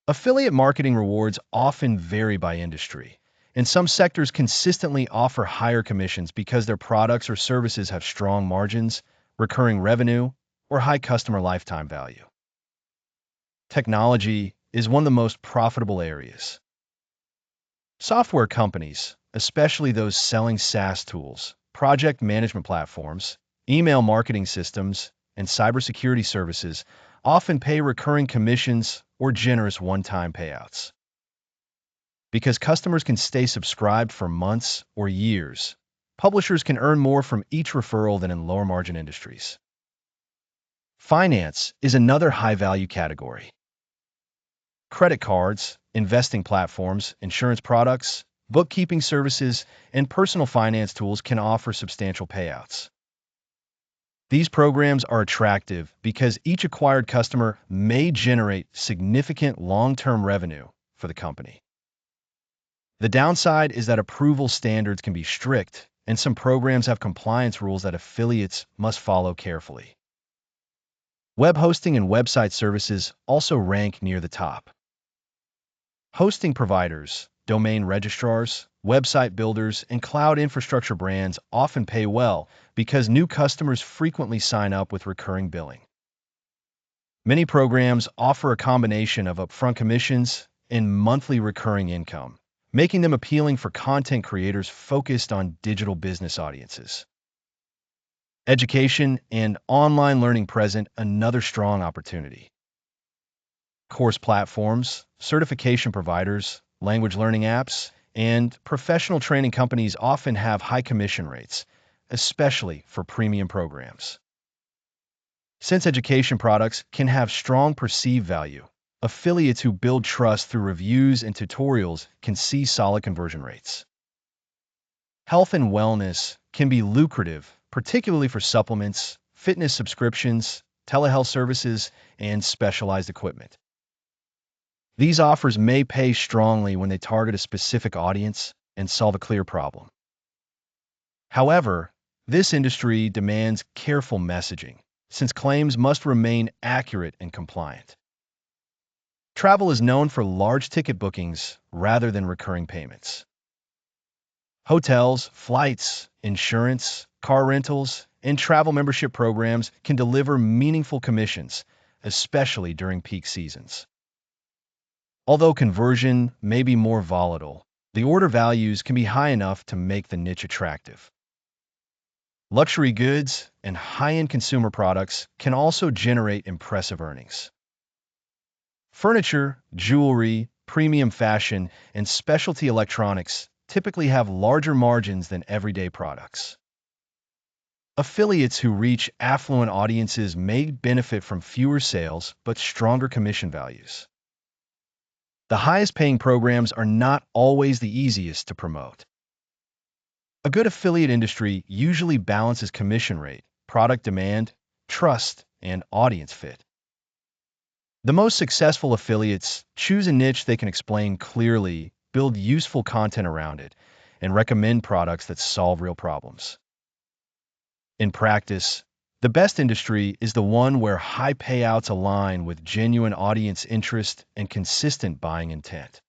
Affiliate marketing rewards often vary by industry, and some sectors consistently offer higher commissions because their products or services have strong margins, recurring revenue, or high customer lifetime value. Technology is one of the most profitable areas. Software companies, especially those selling SaaS tools, project management platforms, email marketing systems, and cybersecurity services, often pay recurring commissions or generous one-time payouts. Because customers can stay subscribed for months or years, publishers can earn more from each referral than in lower-margin industries. Finance is another high-value category. Credit cards, investing platforms, insurance products, bookkeeping services, and personal finance tools can offer substantial payouts. These programs are attractive because each acquired customer may generate significant long-term revenue for the company. The downside is that approval standards can be strict, and some programs have compliance rules that affiliates must follow carefully. Web hosting and website services also rank near the top. Hosting providers, domain registrars, website builders, and cloud infrastructure brands often pay well because new customers frequently sign up with recurring billing. Many programs offer a combination of upfront commissions and monthly recurring income, making them appealing for content creators focused on digital business audiences. Education and online learning present another strong opportunity. Course platforms, certification providers, language learning apps, and professional training companies often have high commission rates, especially for premium programs. Since education products can have strong perceived value, affiliates who build trust through reviews and tutorials can see solid conversion rates. Health and wellness can be lucrative, particularly for supplements, fitness subscriptions, telehealth services, and specialized equipment. These offers may pay strongly when they target a specific audience and solve a clear problem. However, this industry demands careful messaging, since claims must remain accurate and compliant. Travel is known for large ticket bookings rather than recurring payments. Hotels, flights, insurance, car rentals, and travel membership programs can deliver meaningful commissions, especially during peak seasons. Although conversion may be more volatile, the order values can be high enough to make the niche attractive. Luxury goods and high-end consumer products can also generate impressive earnings. Furniture, jewelry, premium fashion, and specialty electronics typically have larger margins than everyday products. Affiliates who reach affluent audiences may benefit from fewer sales but stronger commission values. The highest-paying programs are not always the easiest to promote. A good affiliate industry usually balances commission rate, product demand, trust, and audience fit. The most successful affiliates choose a niche they can explain clearly, build useful content around it, and recommend products that solve real problems. In practice, the best industry is the one where high payouts align with genuine audience interest and consistent buying intent.